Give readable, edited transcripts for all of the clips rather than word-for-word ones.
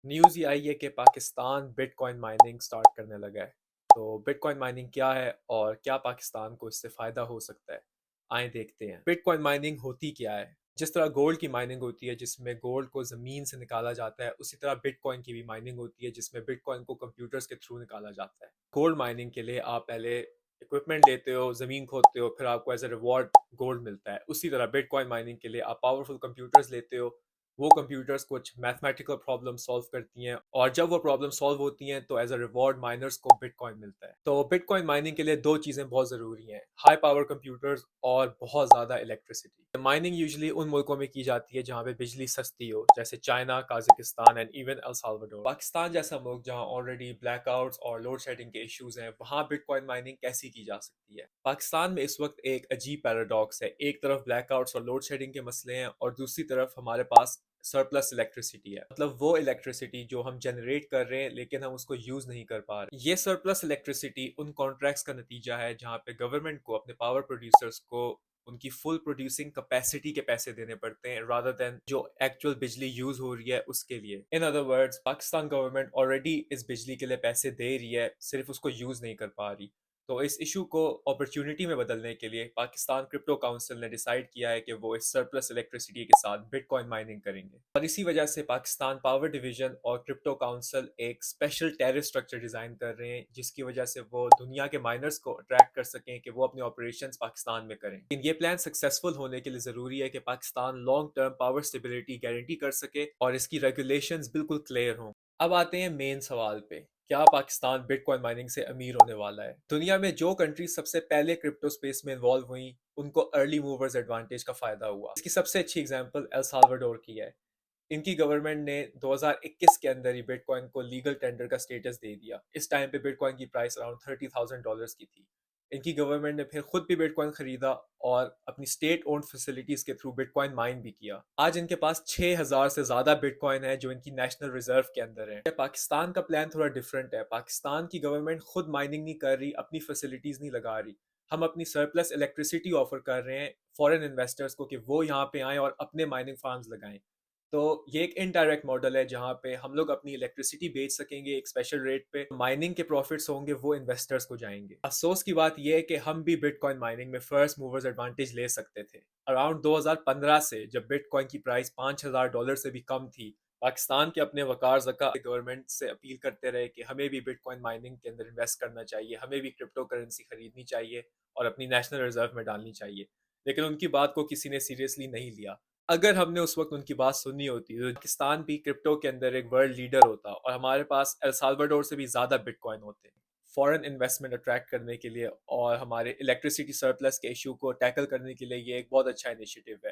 News یہ آئی ہے کہ Pakistan but coin mining start کرنے لگا ہے۔ تو بٹ کوائن مائننگ کیا ہے اور کیا پاکستان کو اس سے فائدہ ہو سکتا ہے؟ آئیں دیکھتے ہیں بٹ کوائن مائننگ ہوتی کیا ہے۔ جس طرح گولڈ کی مائننگ ہوتی ہے جس میں گولڈ کو زمین سے نکالا جاتا ہے، اسی طرح بٹ کوائن کی بھی مائننگ ہوتی ہے جس میں بٹ کوائن کو کمپیوٹرز کے تھرو نکالا جاتا ہے۔ گولڈ مائننگ کے لیے آپ پہلے اکوپمنٹ لیتے ہو، زمین کھودتے ہو، پھر آپ کو ایز اے ریوارڈ گولڈ ملتا ہے۔ اسی طرح بٹ کوائن مائننگ کے لیے آپ پاورفل کمپیوٹرز لیتے ہو، وہ کمپیوٹرز کچھ میتھمیٹیکل پرابلم سالو کرتی ہیں، اور جب وہ پرابلم سالو ہوتی ہیں تو ایز اے ریوارڈ مائنرز کو بٹ کوائن ملتا ہے۔ تو بٹ کوائن مائننگ کے لیے دو چیزیں بہت ضروری ہیں: ہائی پاور کمپیوٹرز اور بہت زیادہ الیکٹریسٹی۔ مائننگ یوزلی ان ملکوں میں کی جاتی ہے جہاں پہ بجلی سستی ہو، جیسے China, Kazakhstan and even el Salvador. Pakistan جیسا ملک جہاں آلریڈی بلیک آؤٹس اور لوڈ شیڈنگ کے ایشوز ہیں، وہاں بٹ کوائن مائننگ کیسی کی جا سکتی ہے؟ پاکستان میں اس وقت ایک عجیب پیراڈاکس ہے، ایک طرف بلیک آؤٹس اور لوڈ شیڈنگ کے مسئلے ہیں اور دوسری طرف ہمارے پاس سرپلس الیکٹریسٹی ہے، مطلب وہ الیکٹریسٹی جو ہم جنریٹ کر رہے ہیں لیکن ہم اس کو یوز نہیں کر پا رہے۔ یہ سرپلس الیکٹریسٹی ان کانٹریکٹس کا نتیجہ ہے جہاں پہ گورنمنٹ کو اپنے پاور پروڈیوسرز کو ان کی فل پروڈیوسنگ کیپیسٹی کے پیسے دینے پڑتے ہیں رادر دین جو ایکچوئل بجلی یوز ہو رہی ہے اس کے لیے۔ In other words, Pakistan government already اس بجلی کے لیے پیسے دے رہی ہے، صرف اس کو یوز نہیں کر پا رہی۔ تو اس ایشو کو اپرچونٹی میں بدلنے کے لیے پاکستان کرپٹو کاؤنسل نے ڈیسائیڈ کیا ہے کہ وہ اس سرپلس الیکٹریسٹی کے ساتھ بٹ کوائن مائننگ کریں گے، اور اسی وجہ سے پاکستان پاور ڈویژن اور کرپٹو کاؤنسل ایک اسپیشل ٹیرف اسٹرکچر ڈیزائن کر رہے ہیں جس کی وجہ سے وہ دنیا کے مائنرز کو اٹریکٹ کر سکیں کہ وہ اپنے آپریشنز پاکستان میں کریں۔ لیکن یہ پلان سکسیسفل ہونے کے لیے ضروری ہے کہ Pakistan long term power stability guarantee کر سکے اور اس کی ریگولیشنز بالکل کلیئر ہوں۔ اب آتے ہیں مین سوال پہ، کیا پاکستان بٹ کوائن مائننگ سے امیر ہونے والا ہے؟ دنیا میں جو کنٹریز سب سے پہلے کرپٹو سپیس میں انوالو ہوئیں ان کو ارلی موورز ایڈوانٹیج کا فائدہ ہوا۔ اس کی سب سے اچھی اگزامپل el سالواڈور کی ہے۔ ان کی گورنمنٹ نے 2021 کے اندر ہی بٹ کوائن کو لیگل ٹینڈر کا سٹیٹس دے دیا۔ اس ٹائم پہ بٹ کوائن کی پرائس اراؤنڈ $30,000 کی تھی۔ ان کی گورنمنٹ نے پھر خود بھی بٹ کوائن خریدا اور اپنی اسٹیٹ اونڈ فیسلٹیز کے تھرو بٹ کوائن مائن بھی کیا۔ آج ان کے پاس 6,000 سے زیادہ بٹ کوائن ہے جو ان کی نیشنل ریزرو کے اندر ہے۔ پاکستان کا پلان تھوڑا ڈفرینٹ ہے۔ پاکستان کی گورنمنٹ خود مائننگ نہیں کر رہی، اپنی فیسلٹیز نہیں لگا رہی، ہم اپنی سرپلس الیکٹریسٹی آفر کر رہے ہیں فورن انویسٹرز کو کہ وہ یہاں پہ آئیں اور اپنے مائننگ فارمز لگائیں۔ تو یہ ایک انڈائریکٹ ماڈل ہے جہاں پہ ہم لوگ اپنی الیکٹریسٹی بیچ سکیں گے ایک اسپیشل ریٹ پہ، مائننگ کے پروفٹس ہوں گے وہ انویسٹرز کو جائیں گے۔ افسوس کی بات یہ ہے کہ ہم بھی بٹ کوائن مائننگ میں فرسٹ موورز ایڈوانٹیج لے سکتے تھے۔ اراؤنڈ 2015 سے جب بٹ کوائن کی پرائس $5,000 سے بھی کم تھی، پاکستان کے اپنے وقار زکا گورنمنٹ سے اپیل کرتے رہے کہ ہمیں بھی بٹ کوائن مائننگ کے اندر انویسٹ کرنا چاہیے، ہمیں بھی کرپٹو کرنسی خریدنی چاہیے اور اپنی نیشنل ریزرو میں ڈالنی چاہیے، لیکن ان کی بات کو کسی نے سیریسلی نہیں لیا۔ اگر ہم نے اس وقت ان کی بات سننی ہوتی تو پاکستان بھی کرپٹو کے اندر ایک ورلڈ لیڈر ہوتا اور ہمارے پاس el سالواڈور سے بھی زیادہ بٹ کوائن ہوتے۔ فورن انویسٹمنٹ اٹریکٹ کرنے کے لیے اور ہمارے الیکٹریسٹی سرپلس کے ایشو کو ٹیکل کرنے کے لیے یہ ایک بہت اچھا انیشیٹو ہے،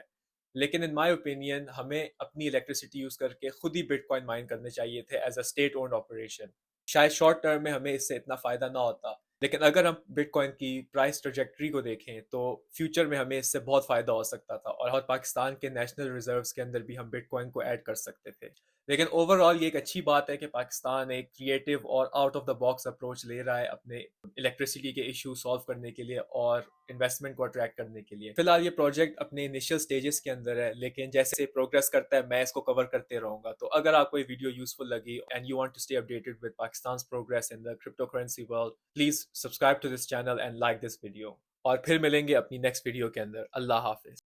لیکن ان مائی اوپینین ہمیں اپنی الیکٹریسٹی یوز کر کے خود ہی بٹ کوائن مائن کرنے چاہیے تھے as a state owned operation. شاید شارٹ ٹرم میں ہمیں اس سے اتنا فائدہ نہ ہوتا، لیکن اگر ہم بٹ کوائن کی پرائس ٹریجیکٹری کو دیکھیں تو فیوچر میں ہمیں اس سے بہت فائدہ ہو سکتا تھا اور پاکستان کے نیشنل ریزروز کے اندر بھی ہم بٹ کوائن کو ایڈ کر سکتے تھے۔ لیکن اوور آل یہ ایک اچھی بات ہے کہ پاکستان ایک کریٹو اور out of the box approach لے رہا ہے اپنے الیکٹریسٹی کے ایشو سالو کرنے کے لیے اور انویسٹمنٹ کو اٹریکٹ کرنے کے لیے۔ فی الحال یہ پروجیکٹ اپنے انیشیل سٹیجز کے اندر ہے، لیکن جیسے پروگریس کرتا ہے میں اس کو کور کرتے رہوں گا۔ تو اگر آپ کو یہ ویڈیو یوزفل لگی and you want to stay updated with پاکستان's progress in the cryptocurrency world, please subscribe to this channel and like this video، اور پھر ملیں گے اپنی نیکسٹ ویڈیو کے اندر۔ اللہ حافظ۔